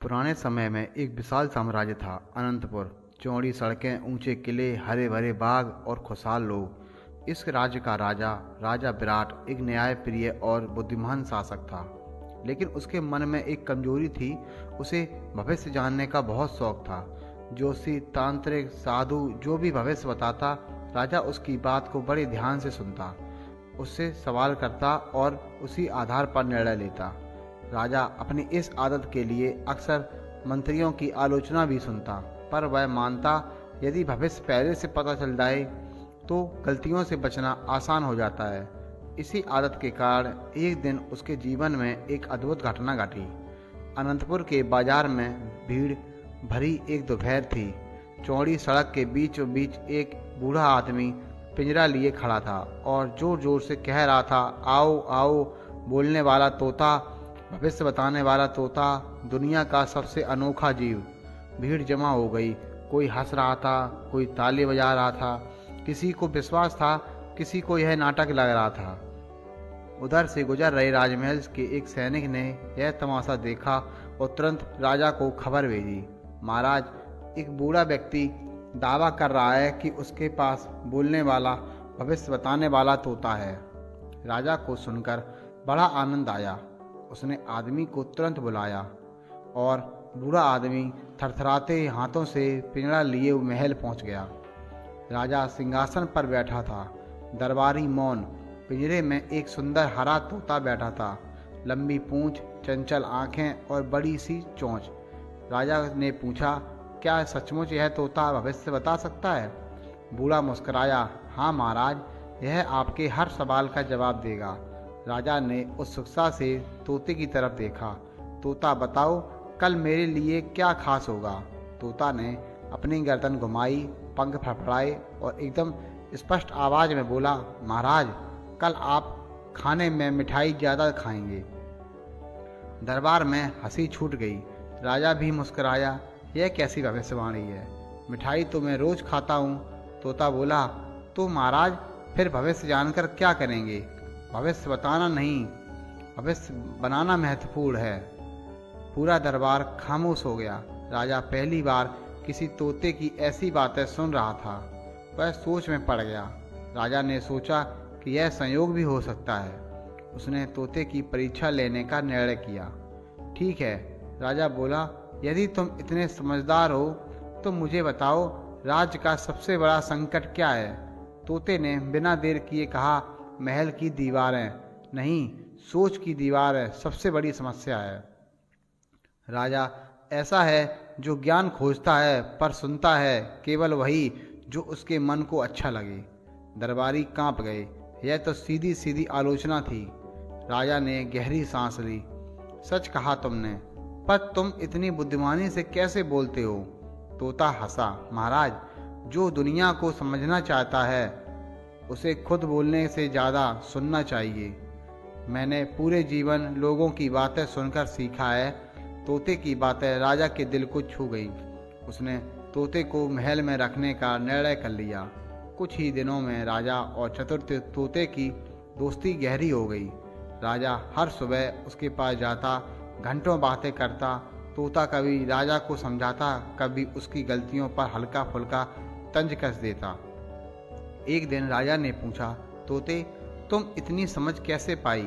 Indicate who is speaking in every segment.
Speaker 1: पुराने समय में एक विशाल साम्राज्य था, अनंतपुर। चौड़ी सड़कें, ऊंचे किले, हरे भरे बाग और खुशहाल लोग। इस राज्य का राजा राजा विराट एक न्यायप्रिय और बुद्धिमान शासक था। लेकिन उसके मन में एक कमजोरी थी। उसे भविष्य जानने का बहुत शौक था। जोशी, तांत्रिक, साधु जो भी भविष्य बताता, राजा उसकी बात को बड़े ध्यान से सुनता, उससे सवाल करता और उसी आधार पर निर्णय लेता। राजा अपनी इस आदत के लिए अक्सर मंत्रियों की आलोचना भी सुनता, पर वह मानता यदि भविष्य पहले से पता चल जाए तो गलतियों से बचना आसान हो जाता है। इसी आदत के कारण एक दिन उसके जीवन में एक अद्भुत घटना घटी। अनंतपुर के बाजार में भीड़ भरी एक दोपहर थी। चौड़ी सड़क के बीचों बीच एक बूढ़ा आदमी पिंजरा लिए खड़ा था और जोर जोर से कह रहा था, आओ आओ, बोलने वाला तोता, भविष्य बताने वाला तोता, दुनिया का सबसे अनोखा जीव। भीड़ जमा हो गई। कोई हंस रहा था, कोई ताली बजा रहा था, किसी को विश्वास था, किसी को यह नाटक लग रहा था। उधर से गुजर रहे राजमहल के एक सैनिक ने यह तमाशा देखा और तुरंत राजा को खबर भेजी। महाराज, एक बूढ़ा व्यक्ति दावा कर रहा है कि उसके पास बोलने वाला, भविष्य बताने वाला तोता है। राजा को सुनकर बड़ा आनंद आया। उसने आदमी को तुरंत बुलाया और बूढ़ा आदमी थरथराते हाथों से पिंजरा लिए महल पहुंच गया। राजा सिंहासन पर बैठा था, दरबारी मौन। पिंजरे में एक सुंदर हरा तोता बैठा था, लंबी पूंछ, चंचल आंखें और बड़ी सी चोंच। राजा ने पूछा, क्या सचमुच यह तोता भविष्य बता सकता है? बूढ़ा मुस्कुराया, हाँ महाराज, यह आपके हर सवाल का जवाब देगा। राजा ने उत्सुकता से तोते की तरफ देखा। तोता, बताओ, कल मेरे लिए क्या खास होगा? तोता ने अपनी गर्दन घुमाई, पंख फड़फड़ाए और एकदम स्पष्ट आवाज में बोला, महाराज, कल आप खाने में मिठाई ज़्यादा खाएंगे। दरबार में हंसी छूट गई। राजा भी मुस्कुराया, यह कैसी भविष्यवाणी है? मिठाई तो मैं रोज खाता हूँ। तोता बोला, तो महाराज, फिर भविष्य जानकर क्या करेंगे? भविष्य बताना नहीं, भविष्य बनाना महत्वपूर्ण है। पूरा दरबार खामोश हो गया। राजा पहली बार किसी तोते की ऐसी बातें सुन रहा था। वह सोच में पड़ गया। राजा ने सोचा कि यह संयोग भी हो सकता है। उसने तोते की परीक्षा लेने का निर्णय किया। ठीक है, राजा बोला, यदि तुम इतने समझदार हो तो मुझे बताओ, राज्य का सबसे बड़ा संकट क्या है? तोते ने बिना देर किए कहा, महल की दीवारें नहीं, सोच की दीवार सबसे बड़ी समस्या है। राजा, ऐसा है जो ज्ञान खोजता है पर सुनता है केवल वही जो उसके मन को अच्छा लगे। दरबारी कांप गए। यह तो सीधी सीधी आलोचना थी। राजा ने गहरी सांस ली। सच कहा तुमने, पर तुम इतनी बुद्धिमानी से कैसे बोलते हो? तोता हंसा, महाराज, जो दुनिया को समझना चाहता है उसे खुद बोलने से ज़्यादा सुनना चाहिए। मैंने पूरे जीवन लोगों की बातें सुनकर सीखा है। तोते की बातें राजा के दिल को छू गई। उसने तोते को महल में रखने का निर्णय कर लिया। कुछ ही दिनों में राजा और चतुर तोते की दोस्ती गहरी हो गई। राजा हर सुबह उसके पास जाता, घंटों बातें करता। तोता कभी राजा को समझाता, कभी उसकी गलतियों पर हल्का फुल्का तंज कस देता। एक दिन राजा ने पूछा, तोते, तुम इतनी समझ कैसे पाई?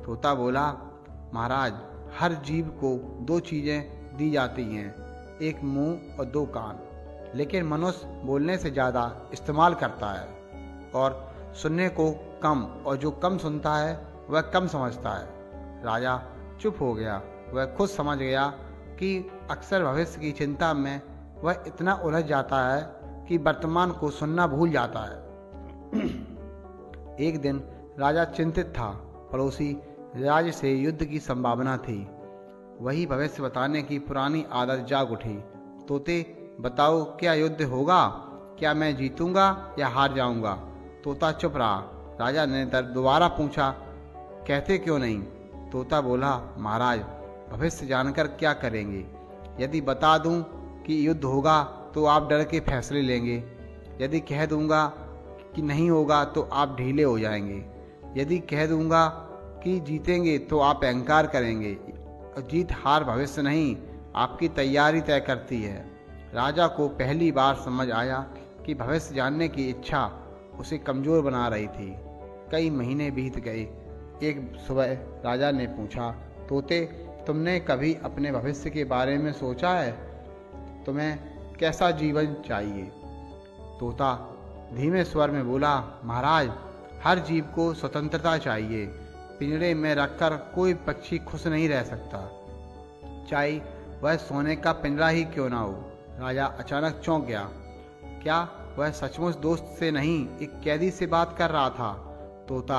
Speaker 1: तोता बोला, महाराज, हर जीव को दो चीज़ें दी जाती हैं, एक मुंह और दो कान, लेकिन मनुष्य बोलने से ज़्यादा इस्तेमाल करता है और सुनने को कम, और जो कम सुनता है वह कम समझता है। राजा चुप हो गया। वह खुद समझ गया कि अक्सर भविष्य की चिंता में वह इतना उलझ जाता है कि वर्तमान को सुनना भूल जाता है। एक दिन राजा चिंतित था। पड़ोसी राज्य से युद्ध की संभावना थी। वही भविष्य बताने की पुरानी आदत जाग उठी। तोते, बताओ, क्या युद्ध होगा? क्या मैं जीतूंगा या हार जाऊंगा? तोता चुप रहा। राजा ने दोबारा पूछा, कहते क्यों नहीं? तोता बोला, महाराज, भविष्य जानकर क्या करेंगे? यदि बता दूं कि युद्ध होगा तो आप डर के फैसले लेंगे। यदि कह दूंगा कि नहीं होगा तो आप ढीले हो जाएंगे। यदि कह दूंगा कि जीतेंगे तो आप अहंकार करेंगे। जीत हार भविष्य नहीं, आपकी तैयारी तय करती है। राजा को पहली बार समझ आया कि भविष्य जानने की इच्छा उसे कमज़ोर बना रही थी। कई महीने बीत गए। एक सुबह राजा ने पूछा, तोते, तुमने कभी अपने भविष्य के बारे में सोचा है? तुम्हें कैसा जीवन चाहिए? तोता धीमे स्वर में बोला, महाराज, हर जीव को स्वतंत्रता चाहिए। पिंजरे में रखकर कोई पक्षी खुश नहीं रह सकता, चाहे वह सोने का पिंजरा ही क्यों ना हो। राजा अचानक चौंक गया। क्या वह सचमुच दोस्त से नहीं, एक कैदी से बात कर रहा था? तोता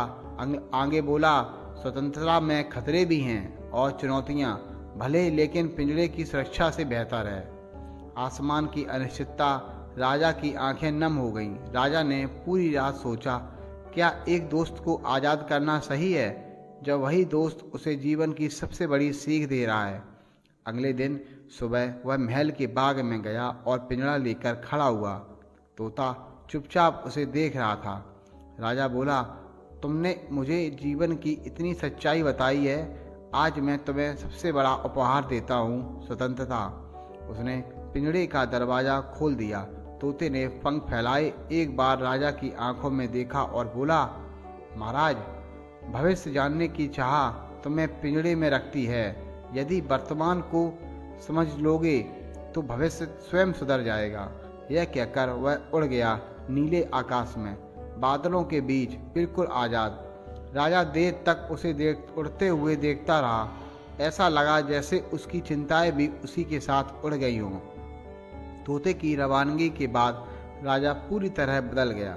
Speaker 1: आगे बोला, स्वतंत्रता में खतरे भी हैं और चुनौतियां, भले लेकिन पिंजरे की सुरक्षा से बेहतर है। आसमान की अनिश्चितता, राजा की आंखें नम हो गईं। राजा ने पूरी रात सोचा, क्या एक दोस्त को आज़ाद करना सही है जब वही दोस्त उसे जीवन की सबसे बड़ी सीख दे रहा है? अगले दिन सुबह वह महल के बाग में गया और पिंजरा लेकर खड़ा हुआ। तोता चुपचाप उसे देख रहा था। राजा बोला, तुमने मुझे जीवन की इतनी सच्चाई बताई है, आज मैं तुम्हें सबसे बड़ा उपहार देता हूँ, स्वतंत्रता। उसने पिंजरे का दरवाज़ा खोल दिया। तोते ने पंख फैलाए, एक बार राजा की आंखों में देखा और बोला, महाराज, भविष्य जानने की चाह तुम्हें पिंजरे में रखती है। यदि वर्तमान को समझ लोगे तो भविष्य स्वयं सुधर जाएगा। यह कहकर वह उड़ गया नीले आकाश में, बादलों के बीच, बिल्कुल आज़ाद। राजा देर तक उसे उड़ते हुए देखता रहा। ऐसा लगा जैसे उसकी चिंताएं भी उसी के साथ उड़ गई हों। तोते की रवानगी के बाद राजा पूरी तरह बदल गया।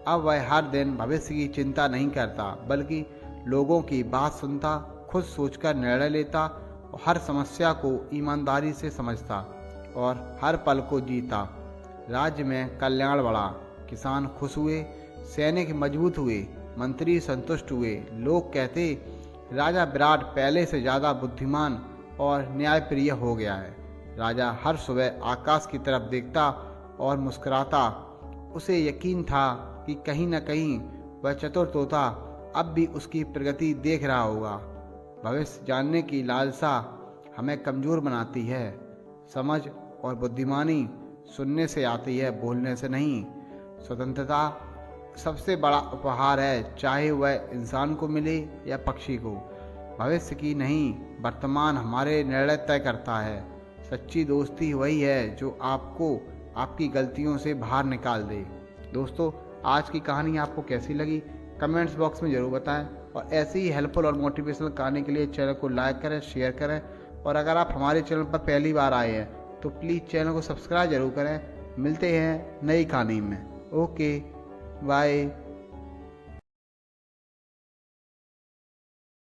Speaker 1: अब वह हर दिन भविष्य की चिंता नहीं करता, बल्कि लोगों की बात सुनता, खुद सोचकर निर्णय लेता और हर समस्या को ईमानदारी से समझता और हर पल को जीता। राज्य में कल्याण बढ़ा, किसान खुश हुए, सैनिक मजबूत हुए, मंत्री संतुष्ट हुए। लोग कहते, राजा विराट पहले से ज़्यादा बुद्धिमान और न्यायप्रिय हो गया है। राजा हर सुबह आकाश की तरफ देखता और मुस्कुराता। उसे यकीन था कि कहीं न कहीं वह चतुर तोता अब भी उसकी प्रगति देख रहा होगा। भविष्य जानने की लालसा हमें कमज़ोर बनाती है। समझ और बुद्धिमानी सुनने से आती है, बोलने से नहीं। स्वतंत्रता सबसे बड़ा उपहार है, चाहे वह इंसान को मिले या पक्षी को। भविष्य की नहीं, वर्तमान हमारे निर्णय तय करता है। सच्ची दोस्ती वही है जो आपको आपकी गलतियों से बाहर निकाल दे। दोस्तों, आज की कहानी आपको कैसी लगी कमेंट्स बॉक्स में ज़रूर बताएं और ऐसी ही हेल्पफुल और मोटिवेशनल कहानी के लिए चैनल को लाइक करें, शेयर करें और अगर आप हमारे चैनल पर पहली बार आए हैं तो प्लीज़ चैनल को सब्सक्राइब जरूर करें। मिलते हैं नई कहानी में। Okay, bye.